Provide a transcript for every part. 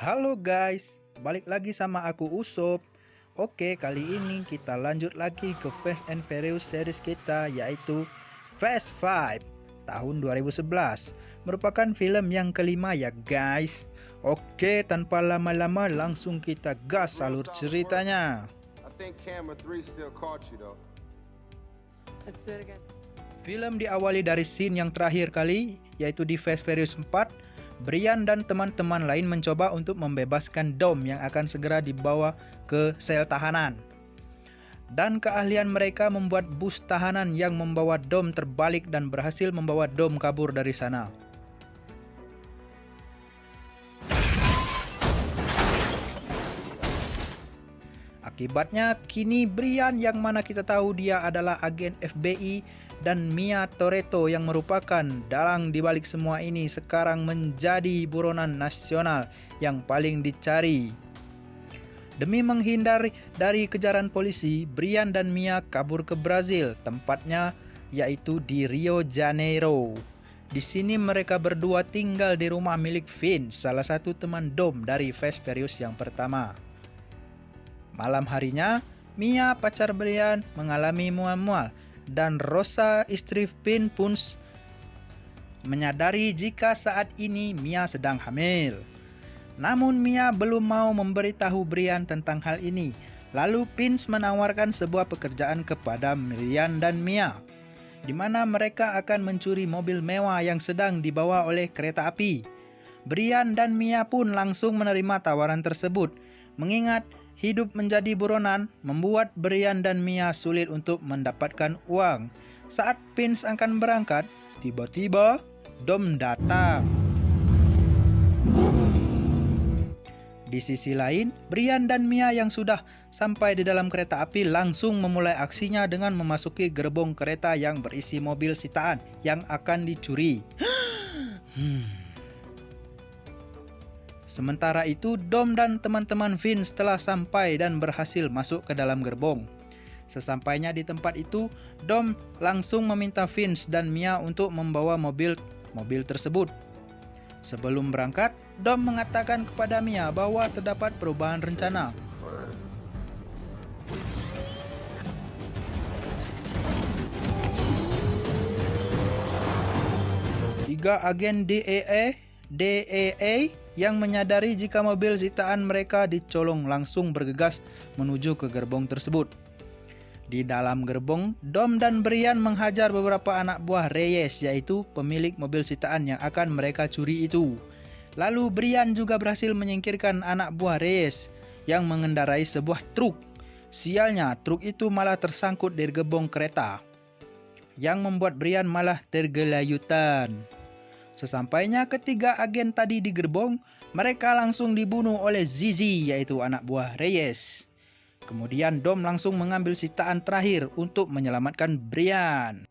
Halo guys, balik lagi sama aku Usop. Oke, kali ini kita lanjut lagi ke Fast and Furious series kita, yaitu Fast 5 tahun 2011. Merupakan film yang kelima ya guys. Oke, tanpa lama-lama langsung kita gas alur ceritanya. I think camera 3 still caught you though. Let's do it again. Film diawali dari scene yang terakhir kali, yaitu di Fast Furious 4. Brian dan teman-teman lain mencoba untuk membebaskan Dom yang akan segera dibawa ke sel tahanan. Dan keahlian mereka membuat bus tahanan yang membawa Dom terbalik dan berhasil membawa Dom kabur dari sana. Akibatnya kini Brian, yang mana kita tahu dia adalah agen FBI, dan Mia Toretto yang merupakan dalang di balik semua ini sekarang menjadi buronan nasional yang paling dicari. Demi menghindar dari kejaran polisi, Brian dan Mia kabur ke Brazil, tempatnya yaitu di Rio Janeiro. Di sini mereka berdua tinggal di rumah milik Vince, salah satu teman Dom dari Fast Furious yang pertama. Malam harinya, Mia pacar Brian mengalami mual-mual, dan Rosa istri Vin pun menyadari jika saat ini Mia sedang hamil. Namun Mia belum mau memberitahu Brian tentang hal ini. Lalu Vince menawarkan sebuah pekerjaan kepada Brian dan Mia, di mana mereka akan mencuri mobil mewah yang sedang dibawa oleh kereta api. Brian dan Mia pun langsung menerima tawaran tersebut, mengingat hidup menjadi buronan membuat Brian dan Mia sulit untuk mendapatkan uang. Saat Vince akan berangkat, tiba-tiba Dom datang. Di sisi lain, Brian dan Mia yang sudah sampai di dalam kereta api langsung memulai aksinya dengan memasuki gerbong kereta yang berisi mobil sitaan yang akan dicuri. Sementara itu, Dom dan teman-teman Vince telah sampai dan berhasil masuk ke dalam gerbong. Sesampainya di tempat itu, Dom langsung meminta Vince dan Mia untuk membawa mobil tersebut. Sebelum berangkat, Dom mengatakan kepada Mia bahwa terdapat perubahan rencana. Tiga agen DEA yang menyadari jika mobil sitaan mereka dicolong langsung bergegas menuju ke gerbong tersebut. Di dalam gerbong, Dom dan Brian menghajar beberapa anak buah Reyes, yaitu pemilik mobil sitaan yang akan mereka curi itu. Lalu Brian juga berhasil menyingkirkan anak buah Reyes yang mengendarai sebuah truk. Sialnya, truk itu malah tersangkut di gerbong kereta, yang membuat Brian malah tergelayutan. Sesampainya ketiga agen tadi di gerbong, mereka langsung dibunuh oleh Zizi, yaitu anak buah Reyes. Kemudian Dom langsung mengambil sitaan terakhir untuk menyelamatkan Brian.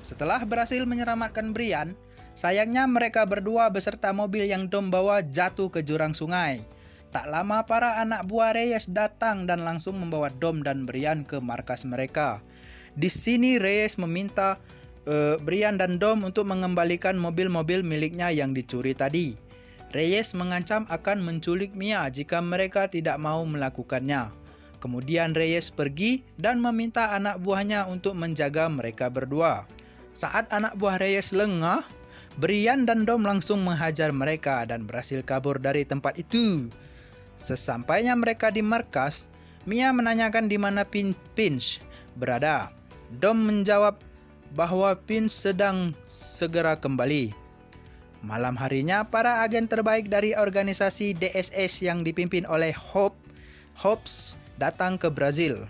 Setelah berhasil menyelamatkan Brian, sayangnya mereka berdua beserta mobil yang Dom bawa jatuh ke jurang sungai. Tak lama para anak buah Reyes datang dan langsung membawa Dom dan Brian ke markas mereka. Di sini Reyes meminta Brian dan Dom untuk mengembalikan mobil-mobil miliknya yang dicuri tadi. Reyes mengancam akan menculik Mia jika mereka tidak mau melakukannya. Kemudian Reyes pergi dan meminta anak buahnya untuk menjaga mereka berdua. Saat anak buah Reyes lengah, Brian dan Dom langsung menghajar mereka dan berhasil kabur dari tempat itu. Sesampainya mereka di markas, Mia menanyakan di mana Vince berada. Dom menjawab bahwa Vince sedang segera kembali. Malam harinya, para agen terbaik dari organisasi DSS yang dipimpin oleh Hobbs datang ke Brazil.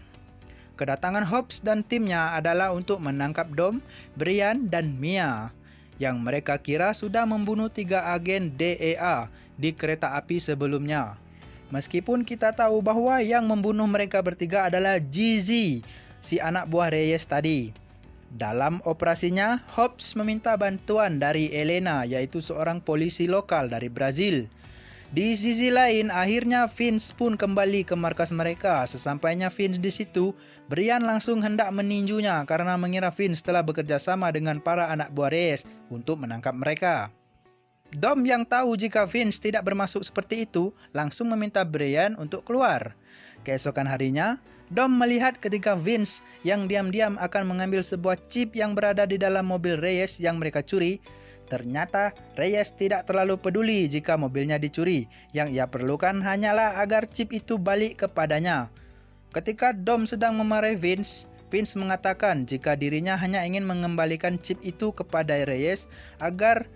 Kedatangan Hobbs dan timnya adalah untuk menangkap Dom, Brian, dan Mia, yang mereka kira sudah membunuh 3 agen DEA di kereta api sebelumnya. Meskipun kita tahu bahwa yang membunuh mereka bertiga adalah GZ, si anak buah Reyes tadi. Dalam operasinya, Hobbs meminta bantuan dari Elena, yaitu seorang polisi lokal dari Brazil. Di sisi lain, akhirnya Vince pun kembali ke markas mereka. Sesampainya Vince di situ, Brian langsung hendak meninjunya karena mengira Vince telah bekerja sama dengan para anak buah Reyes untuk menangkap mereka. Dom yang tahu jika Vince tidak bermaksud seperti itu, langsung meminta Brian untuk keluar. Keesokan harinya, Dom melihat ketika Vince yang diam-diam akan mengambil sebuah chip yang berada di dalam mobil Reyes yang mereka curi. Ternyata Reyes tidak terlalu peduli jika mobilnya dicuri. Yang ia perlukan hanyalah agar chip itu balik kepadanya. Ketika Dom sedang memarahi Vince, Vince mengatakan jika dirinya hanya ingin mengembalikan chip itu kepada Reyes agar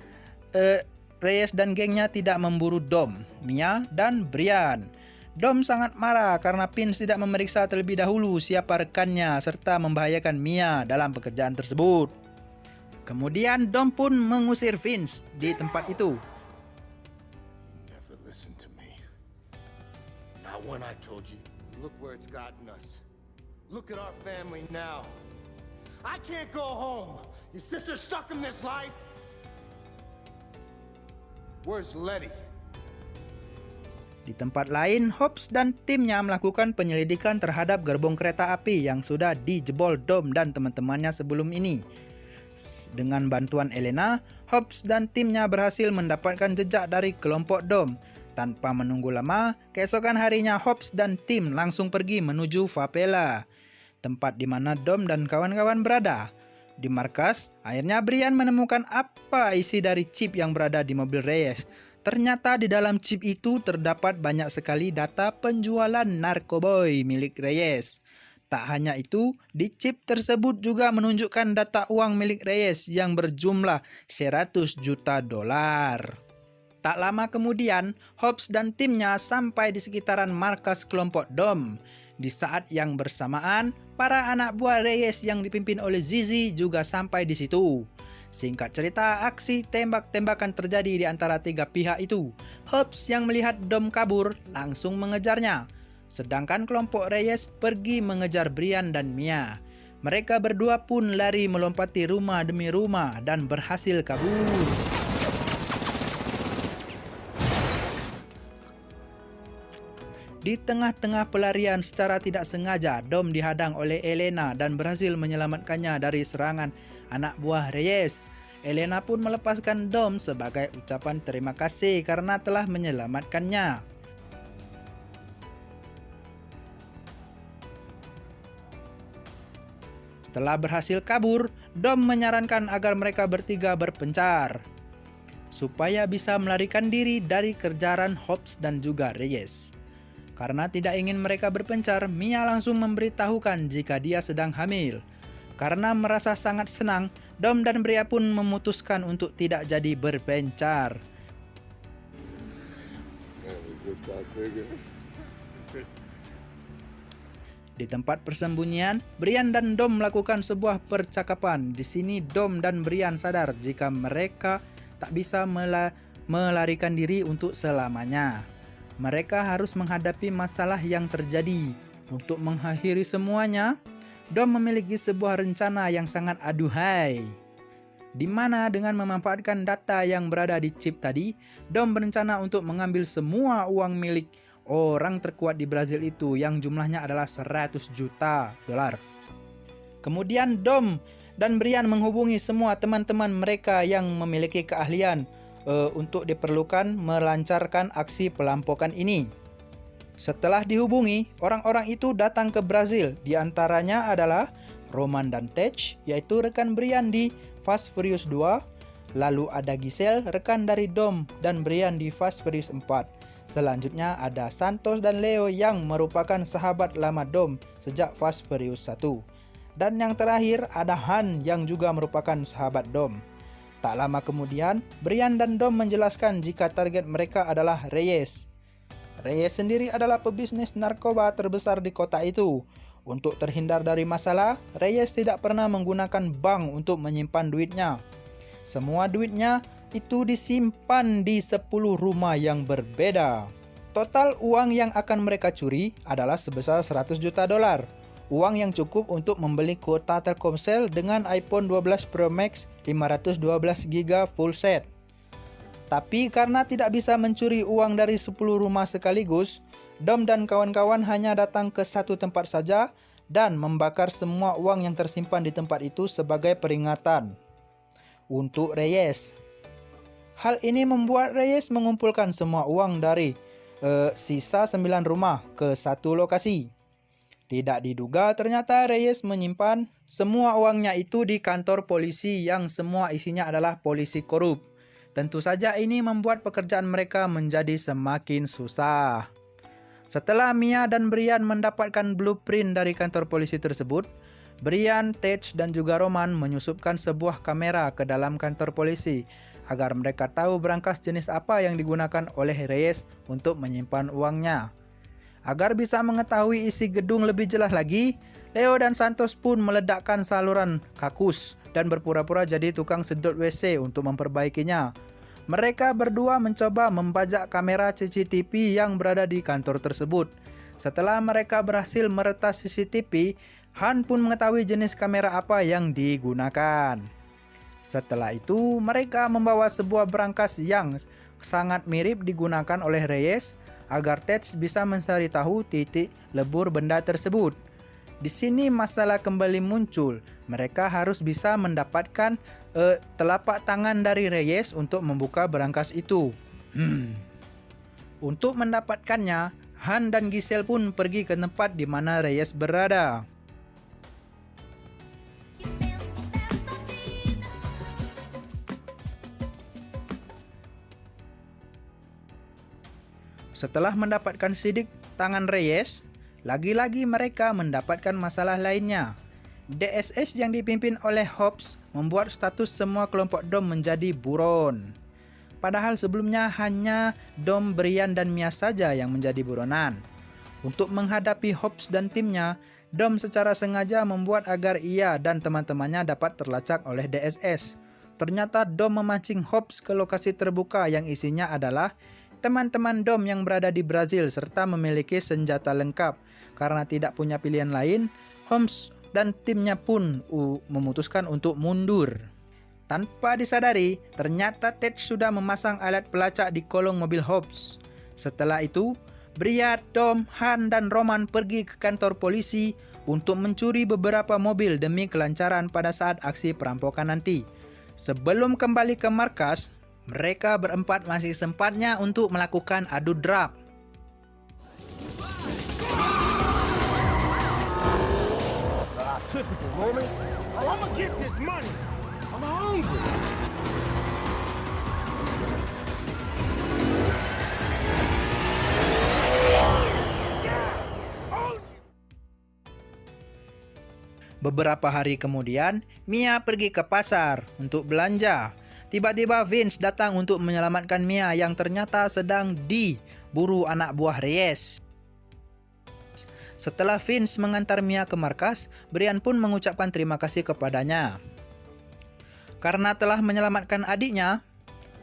Reyes dan gengnya tidak memburu Dom, Mia, dan Brian. Dom sangat marah karena Vince tidak memeriksa terlebih dahulu siapa rekannya serta membahayakan Mia dalam pekerjaan tersebut. Kemudian Dom pun mengusir Vince di tempat itu. Never listen to me. Not when I told you. Look where it's gotten us. Look at our family now. I can't go home. Your sister's stuck in this life. Where's Letty? Di tempat lain, Hobbs dan timnya melakukan penyelidikan terhadap gerbong kereta api yang sudah dijebol Dom dan teman-temannya sebelum ini. Dengan bantuan Elena, Hobbs dan timnya berhasil mendapatkan jejak dari kelompok Dom. Tanpa menunggu lama, keesokan harinya Hobbs dan tim langsung pergi menuju Favela, tempat di mana Dom dan kawan-kawan berada. Di markas, akhirnya Brian menemukan apa isi dari chip yang berada di mobil Reyes. Ternyata di dalam chip itu terdapat banyak sekali data penjualan narkoboy milik Reyes. Tak hanya itu, di chip tersebut juga menunjukkan data uang milik Reyes yang berjumlah 100 juta dolar. Tak lama kemudian, Hobbs dan timnya sampai di sekitaran markas kelompok Dom. Di saat yang bersamaan, para anak buah Reyes yang dipimpin oleh Zizi juga sampai di situ. Singkat cerita, aksi tembak-tembakan terjadi di antara tiga pihak itu. Hobbs yang melihat Dom kabur langsung mengejarnya. Sedangkan kelompok Reyes pergi mengejar Brian dan Mia. Mereka berdua pun lari melompati rumah demi rumah dan berhasil kabur. Di tengah-tengah pelarian secara tidak sengaja, Dom dihadang oleh Elena dan berhasil menyelamatkannya dari serangan anak buah Reyes. Elena pun melepaskan Dom sebagai ucapan terima kasih karena telah menyelamatkannya. Setelah berhasil kabur, Dom menyarankan agar mereka bertiga berpencar supaya bisa melarikan diri dari kejaran Hobbs dan juga Reyes. Karena tidak ingin mereka berpencar, Mia langsung memberitahukan jika dia sedang hamil. Karena merasa sangat senang, Dom dan Brian pun memutuskan untuk tidak jadi berpencar. Di tempat persembunyian, Brian dan Dom melakukan sebuah percakapan. Di sini Dom dan Brian sadar jika mereka tak bisa melarikan diri untuk selamanya. Mereka harus menghadapi masalah yang terjadi. Untuk mengakhiri semuanya, Dom memiliki sebuah rencana yang sangat aduhai. Di mana dengan memanfaatkan data yang berada di chip tadi, Dom berencana untuk mengambil semua uang milik orang terkuat di Brazil itu yang jumlahnya adalah 100 juta dolar. Kemudian Dom dan Brian menghubungi semua teman-teman mereka yang memiliki keahlian untuk diperlukan melancarkan aksi perampokan ini. Setelah dihubungi, orang-orang itu datang ke Brazil. Di antaranya adalah Roman dan Tej, yaitu rekan Brian di Fast Furious 2. Lalu ada Giselle, rekan dari Dom dan Brian di Fast Furious 4. Selanjutnya ada Santos dan Leo yang merupakan sahabat lama Dom sejak Fast Furious 1. Dan yang terakhir ada Han yang juga merupakan sahabat Dom. Tak lama kemudian, Brian dan Dom menjelaskan jika target mereka adalah Reyes. Reyes sendiri adalah pebisnis narkoba terbesar di kota itu. Untuk terhindar dari masalah, Reyes tidak pernah menggunakan bank untuk menyimpan duitnya. Semua duitnya itu disimpan di 10 rumah yang berbeda. Total uang yang akan mereka curi adalah sebesar 100 juta dolar. uang yang cukup untuk membeli kuota Telkomsel dengan iPhone 12 Pro Max 512GB full set. Tapi karena tidak bisa mencuri uang dari 10 rumah sekaligus, Dom dan kawan-kawan hanya datang ke satu tempat saja dan membakar semua uang yang tersimpan di tempat itu sebagai peringatan untuk Reyes. Hal ini membuat Reyes mengumpulkan semua uang dari sisa 9 rumah ke satu lokasi. Tidak diduga ternyata Reyes menyimpan semua uangnya itu di kantor polisi yang semua isinya adalah polisi korup. Tentu saja ini membuat pekerjaan mereka menjadi semakin susah. Setelah Mia dan Brian mendapatkan blueprint dari kantor polisi tersebut, Brian, Tej, dan juga Roman menyusupkan sebuah kamera ke dalam kantor polisi agar mereka tahu berangkas jenis apa yang digunakan oleh Reyes untuk menyimpan uangnya. Agar bisa mengetahui isi gedung lebih jelas lagi, Leo dan Santos pun meledakkan saluran kakus dan berpura-pura jadi tukang sedot WC untuk memperbaikinya. Mereka berdua mencoba membajak kamera CCTV yang berada di kantor tersebut. Setelah mereka berhasil meretas CCTV, Han pun mengetahui jenis kamera apa yang digunakan. Setelah itu, mereka membawa sebuah berangkas yang sangat mirip digunakan oleh Reyes agar Tej bisa mencari tahu titik lebur benda tersebut. Di sini masalah kembali muncul. Mereka harus bisa mendapatkan telapak tangan dari Reyes untuk membuka berangkas itu. Untuk mendapatkannya, Han dan Giselle pun pergi ke tempat di mana Reyes berada. Setelah mendapatkan sidik tangan Reyes, lagi-lagi mereka mendapatkan masalah lainnya. DSS yang dipimpin oleh Hobbs membuat status semua kelompok Dom menjadi buron. Padahal sebelumnya hanya Dom, Brian, dan Mia saja yang menjadi buronan. Untuk menghadapi Hobbs dan timnya, Dom secara sengaja membuat agar ia dan teman-temannya dapat terlacak oleh DSS. Ternyata Dom memancing Hobbs ke lokasi terbuka yang isinya adalah teman-teman Dom yang berada di Brazil serta memiliki senjata lengkap. Karena tidak punya pilihan lain, Hobbs dan timnya pun memutuskan untuk mundur. Tanpa disadari, ternyata Ted sudah memasang alat pelacak di kolong mobil Hobbs. Setelah itu, Brian, Dom, Han, dan Roman pergi ke kantor polisi untuk mencuri beberapa mobil demi kelancaran pada saat aksi perampokan nanti. Sebelum kembali ke markas, mereka berempat masih sempatnya untuk melakukan adu drag. Typical, Roman. Oh, I'ma get this money. I'm hungry. Beberapa hari kemudian, Mia pergi ke pasar untuk belanja. Tiba-tiba Vince datang untuk menyelamatkan Mia yang ternyata sedang diburu anak buah Reyes. Setelah Vince mengantar Mia ke markas, Brian pun mengucapkan terima kasih kepadanya. Karena telah menyelamatkan adiknya,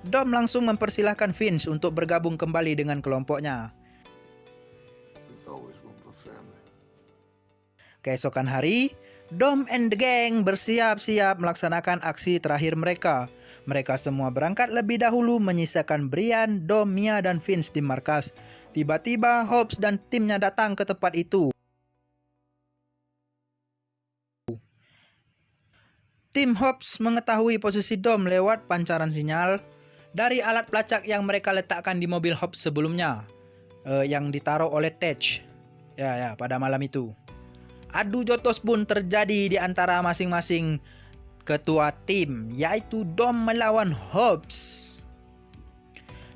Dom langsung mempersilahkan Vince untuk bergabung kembali dengan kelompoknya. Keesokan hari, Dom and the gang bersiap-siap melaksanakan aksi terakhir mereka. Mereka semua berangkat lebih dahulu menyisakan Brian, Dom, Mia, dan Vince di markas. Tiba-tiba Hobbs dan timnya datang ke tempat itu. Tim Hobbs mengetahui posisi Dom lewat pancaran sinyal dari alat pelacak yang mereka letakkan di mobil Hobbs sebelumnya, yang ditaruh oleh Tej. Ya, pada malam itu. Adu jotos pun terjadi di antara masing-masing ketua tim, yaitu Dom melawan Hobbs.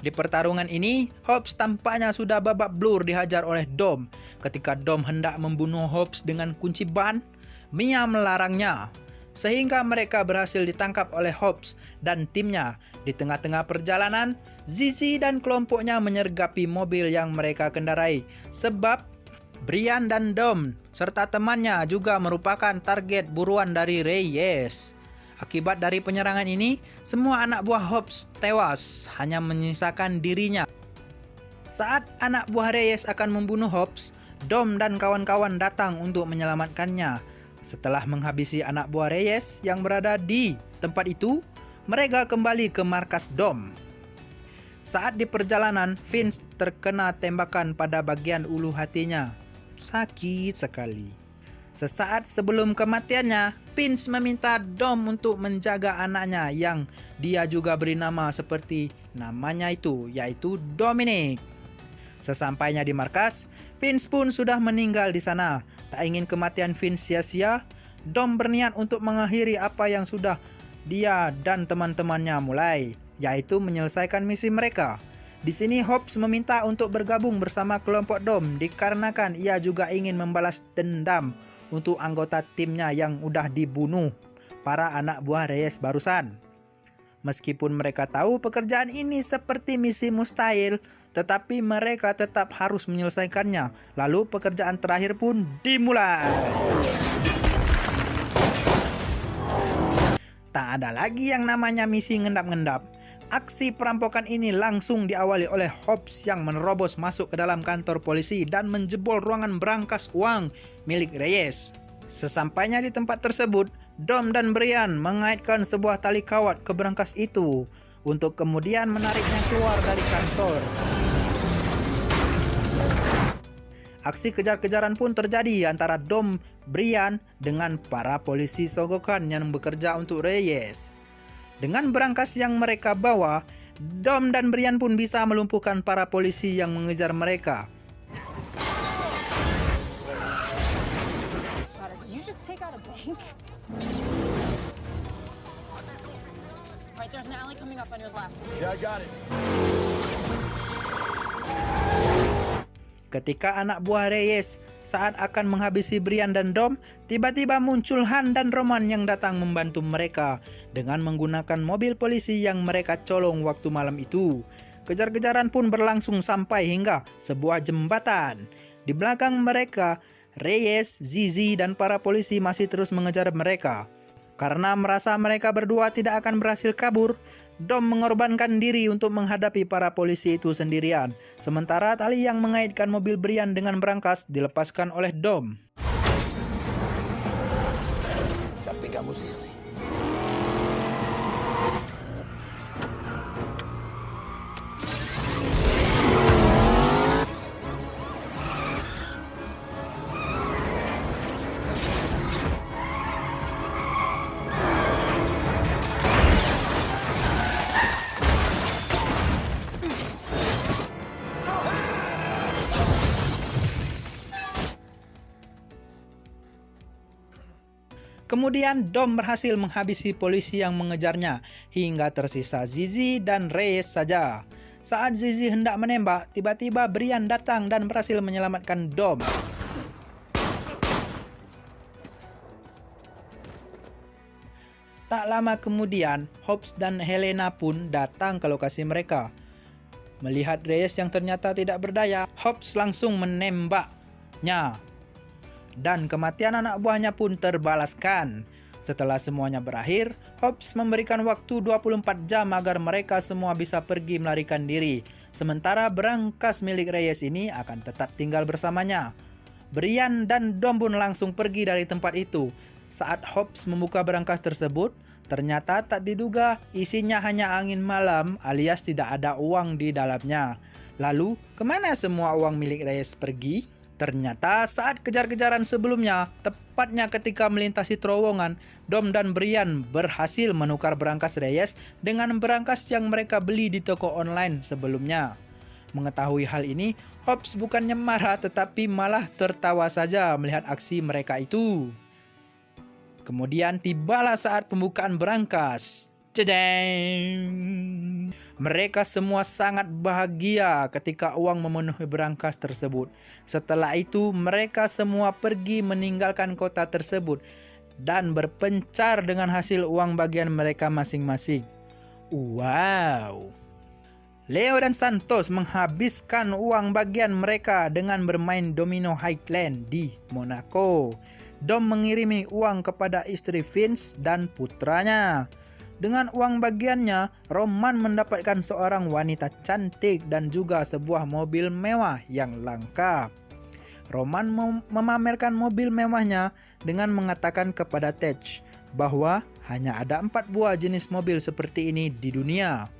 Di pertarungan ini, Hobbs tampaknya sudah babak belur dihajar oleh Dom. Ketika Dom hendak membunuh Hobbs dengan kunci ban, Mia melarangnya. Sehingga mereka berhasil ditangkap oleh Hobbs dan timnya. Di tengah-tengah perjalanan, Zizi dan kelompoknya menyergapi mobil yang mereka kendarai. Sebab Brian dan Dom serta temannya juga merupakan target buruan dari Reyes. Akibat dari penyerangan ini, semua anak buah Hobbs tewas, hanya menyisakan dirinya. Saat anak buah Reyes akan membunuh Hobbs, Dom dan kawan-kawan datang untuk menyelamatkannya. Setelah menghabisi anak buah Reyes yang berada di tempat itu, mereka kembali ke markas Dom. Saat di perjalanan, Vince terkena tembakan pada bagian ulu hatinya. Sakit sekali. Sesaat sebelum kematiannya, Vince meminta Dom untuk menjaga anaknya yang dia juga beri nama seperti namanya itu, yaitu Dominic. Sesampainya di markas, Vince pun sudah meninggal di sana. Tak ingin kematian Vince sia-sia, Dom berniat untuk mengakhiri apa yang sudah dia dan teman-temannya mulai, yaitu menyelesaikan misi mereka. Di sini Hobbs meminta untuk bergabung bersama kelompok Dom dikarenakan ia juga ingin membalas dendam untuk anggota timnya yang udah dibunuh para anak buah Reyes barusan. Meskipun mereka tahu pekerjaan ini seperti misi mustahil, tetapi mereka tetap harus menyelesaikannya. Lalu pekerjaan terakhir pun dimulai. Tak ada lagi yang namanya misi ngendap-ngendap. Aksi perampokan ini langsung diawali oleh Hobbs yang menerobos masuk ke dalam kantor polisi dan menjebol ruangan berangkas uang milik Reyes. Sesampainya di tempat tersebut, Dom dan Brian mengaitkan sebuah tali kawat ke berangkas itu untuk kemudian menariknya keluar dari kantor. Aksi kejar-kejaran pun terjadi antara Dom, Brian dengan para polisi sogokan yang bekerja untuk Reyes. Dengan berangkas yang mereka bawa, Dom dan Brian pun bisa melumpuhkan para polisi yang mengejar mereka. Did you just take out a bank? Right, there's an alley coming up on your left. Yeah, I got it. Ketika anak buah Reyes saat akan menghabisi Brian dan Dom, tiba-tiba muncul Han dan Roman yang datang membantu mereka dengan menggunakan mobil polisi yang mereka colong waktu malam itu. Kejar-kejaran pun berlangsung sampai hingga sebuah jembatan. Di belakang mereka, Reyes, Zizi, dan para polisi masih terus mengejar mereka. Karena merasa mereka berdua tidak akan berhasil kabur, Dom mengorbankan diri untuk menghadapi para polisi itu sendirian. Sementara tali yang mengaitkan mobil Brian dengan berangkas dilepaskan oleh Dom. Tapi kamu sendiri. Kemudian Dom berhasil menghabisi polisi yang mengejarnya hingga tersisa Zizi dan Reyes saja. Saat Zizi hendak menembak, tiba-tiba Brian datang dan berhasil menyelamatkan Dom. Tak lama kemudian, Hobbs dan Helena pun datang ke lokasi mereka. Melihat Reyes yang ternyata tidak berdaya, Hobbs langsung menembaknya. Dan kematian anak buahnya pun terbalaskan. Setelah semuanya berakhir, Hobbs memberikan waktu 24 jam agar mereka semua bisa pergi melarikan diri. Sementara berangkas milik Reyes ini akan tetap tinggal bersamanya. Brian dan Dom pun langsung pergi dari tempat itu. Saat Hobbs membuka berangkas tersebut, ternyata tak diduga isinya hanya angin malam alias tidak ada uang di dalamnya. Lalu, kemana semua uang milik Reyes pergi? Ternyata saat kejar-kejaran sebelumnya, tepatnya ketika melintasi terowongan, Dom dan Brian berhasil menukar berangkas Reyes dengan berangkas yang mereka beli di toko online sebelumnya. Mengetahui hal ini, Hobbs bukannya marah tetapi malah tertawa saja melihat aksi mereka itu. Kemudian tibalah saat pembukaan berangkas. Cedeng! Mereka semua sangat bahagia ketika uang memenuhi berangkas tersebut. Setelah itu, mereka semua pergi meninggalkan kota tersebut dan berpencar dengan hasil uang bagian mereka masing-masing. Wow! Leo dan Santos menghabiskan uang bagian mereka dengan bermain domino Highland di Monaco. Dom mengirimi uang kepada istri Vince dan putranya. Dengan uang bagiannya, Roman mendapatkan seorang wanita cantik dan juga sebuah mobil mewah yang langka. Roman memamerkan mobil mewahnya dengan mengatakan kepada Tej bahwa hanya ada 4 buah jenis mobil seperti ini di dunia.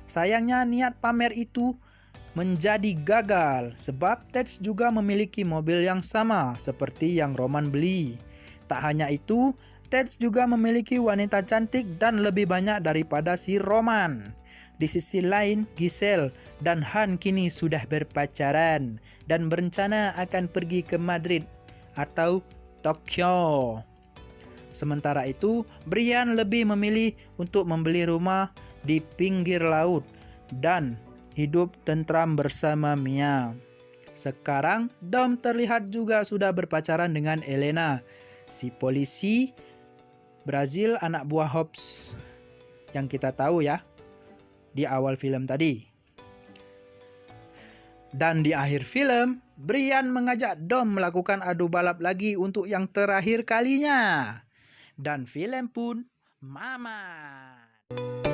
Sayangnya niat pamer itu menjadi gagal sebab Tej juga memiliki mobil yang sama seperti yang Roman beli. Tak hanya itu, Tej juga memiliki wanita cantik dan lebih banyak daripada si Roman. Di sisi lain, Giselle dan Han kini sudah berpacaran dan berencana akan pergi ke Madrid atau Tokyo. Sementara itu, Brian lebih memilih untuk membeli rumah di pinggir laut dan hidup tentram bersama Mia. Sekarang, Dom terlihat juga sudah berpacaran dengan Elena, si polisi Brazil anak buah Hobbs yang kita tahu ya di awal film tadi. Dan di akhir film, Brian mengajak Dom melakukan adu balap lagi untuk yang terakhir kalinya. Dan film pun mamat.